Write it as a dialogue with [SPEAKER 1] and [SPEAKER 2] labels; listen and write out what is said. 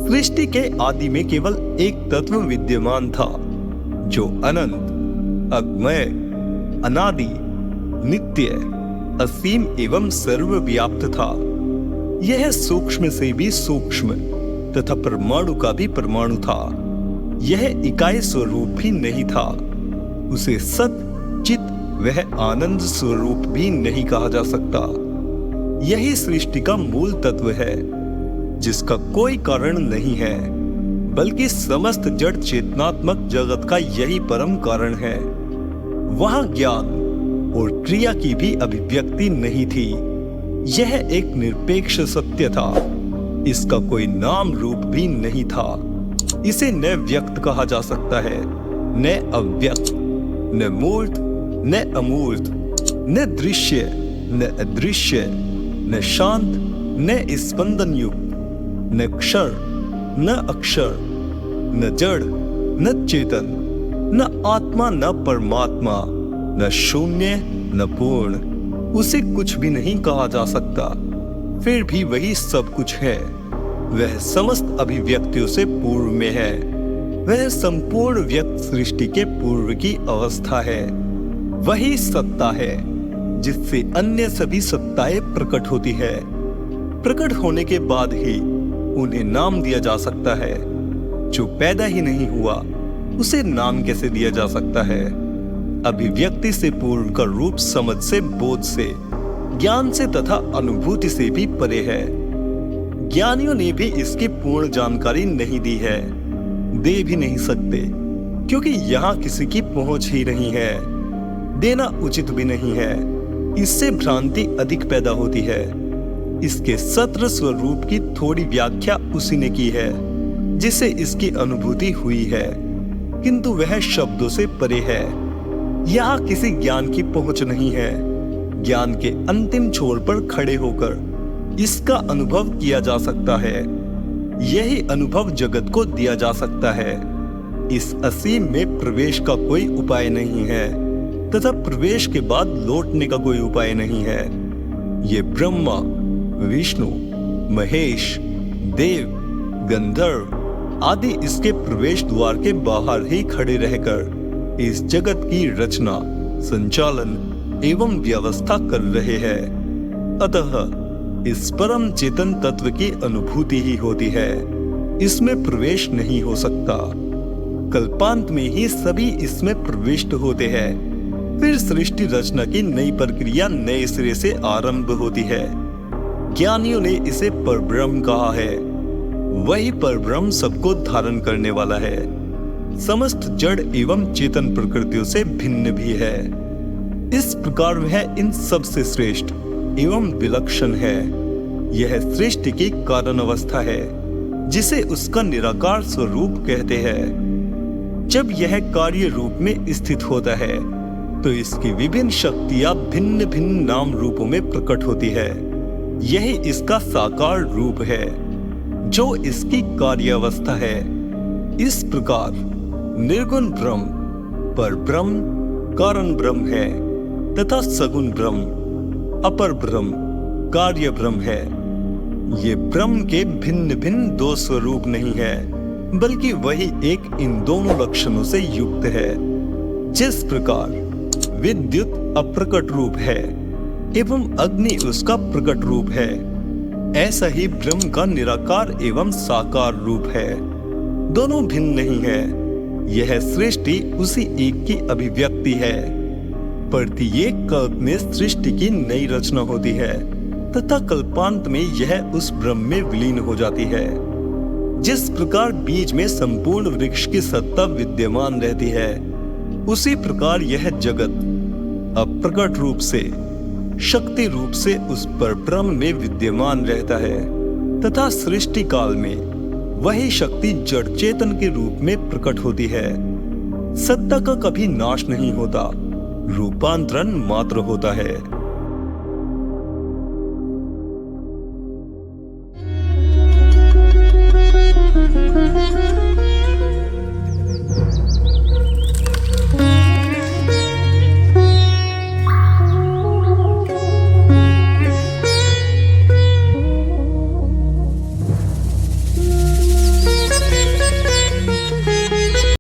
[SPEAKER 1] सृष्टि के आदि में केवल एक तत्व विद्यमान था जो अनंत, अगमय, अनादि, नित्य, असीम एवं सर्वव्याप्त था। यह सूक्ष्म से भी सूक्ष्म तथा परमाणु का भी परमाणु था। यह इकाई स्वरूप भी नहीं था। उसे सत, चित वह आनंद स्वरूप भी नहीं कहा जा सकता। यही सृष्टि का मूल तत्व है, जिसका कोई कारण नहीं है, बल्कि समस्त जड़ चेतनात्मक जगत का यही परम कारण है। वहां ज्ञान और क्रिया की भी अभिव्यक्ति नहीं थी। यह एक निरपेक्ष सत्य था। इसका कोई नाम रूप भी नहीं था। इसे न व्यक्त कहा जा सकता है, न अव्यक्त, न मूर्त, न अमूर्त, न दृश्य, न अदृश्य, न शांत, न स्पंदन युक्त, न क्षर, न अक्षर, न जड़, न चेतन, न आत्मा, न परमात्मा, न शून्य, न पूर्ण। उसे कुछ भी नहीं कहा जा सकता, फिर भी वही सब कुछ है। वह समस्त अभिव्यक्तियों से पूर्व में है। वह संपूर्ण व्यक्त सृष्टि के पूर्व की अवस्था है। वही सत्ता है जिससे अन्य सभी सत्ताएं प्रकट होती है। प्रकट होने के बाद ही उन्हें नाम दिया जा सकता है। जो पैदा ही नहीं हुआ उसे नाम कैसे दिया जा सकता है? अभिव्यक्ति से पूर्व का रूप समझ से, बोध से, ज्ञान से तथा अनुभूति से भी परे है। ज्ञानियों ने भी इसकी पूर्ण जानकारी नहीं दी है, दे भी नहीं सकते, क्योंकि यहाँ किसी की पहुंच ही नहीं है। देना उचित भी नहीं है। इससे भ्रांति अधिक पैदा होती है। इसके सत्र स्वरूप की थोड़ी व्याख्या उसी ने की है जिसे इसकी अनुभूति हुई है, किंतु वह शब्दों से परे है। यहाँ किसी ज्ञान की पहुंच नहीं है। ज्ञान के अंतिम छोर पर खड़े होकर इसका अनुभव किया जा सकता है। यही अनुभव जगत को दिया जा सकता है। इस असीम में प्रवेश का कोई उपाय नहीं है तथा प्रवेश के बाद लौटने का कोई उपाय नहीं है। ये ब्रह्मा, विष्णु, महेश, देव, गंधर्व आदि इसके प्रवेश द्वार के बाहर ही खड़े रहकर इस जगत की रचना, संचालन एवं व्यवस्था कर रहे हैं। अतः इस परम चेतन तत्व की अनुभूति ही होती है। इसमें प्रवेश नहीं हो सकता। कल्पांत में ही सभी इसमें प्रविष्ट होते हैं। फिर सृष्टि रचना की नई प्रक्रिया नए सिरे से आरंभ होती है। ज्ञानियों ने इसे परब्रह्म कहा है। वही परब्रह्म सबको धारण करने वाला है। समस्त जड़ एवं चेतन प्रकृतियों से भिन्न भी है। इस प्रकार वह इन सब से श्रेष्ठ एवं विलक्षण है। यह सृष्टि की कारण अवस्था है, जिसे उसका निराकार स्वरूप कहते हैं। जब यह कार्य रूप में स्थित होता है तो इसकी विभिन्न शक्तियां भिन्न भिन्न नाम रूपों में प्रकट होती है। यही इसका साकार रूप है, जो इसकी कार्यावस्था है। इस प्रकार निर्गुण ब्रह्म पर ब्रह्म कारण ब्रह्म है तथा सगुण ब्रह्म अपर ब्रह्म कार्य ब्रह्म है। ये ब्रह्म के भिन्न भिन्न दो स्वरूप नहीं है, बल्कि वही एक इन दोनों लक्षणों से युक्त है। जिस प्रकार विद्युत अप्रकट रूप है एवं अग्नि उसका प्रकट रूप है, ऐसा ही ब्रह्म का निराकार एवं साकार रूप है। दोनों भिन्न नहीं है। यह सृष्टि उसी एक की अभिव्यक्ति है। प्रत्येक कल्प में सृष्टि की नई रचना होती है तथा कल्पांत में यह उस ब्रह्म में विलीन हो जाती है। जिस प्रकार बीज में संपूर्ण वृक्ष की सत्ता विद्यमान रहती है, उसी प्रकार यह जगत अप्रकट रूप से, शक्ति रूप से उस परब्रह्म में विद्यमान रहता है तथा सृष्टि काल में वही शक्ति जड़ चेतन के रूप में प्रकट होती है। सत्ता का कभी नाश नहीं होता, रूपांतरण मात्र होता है।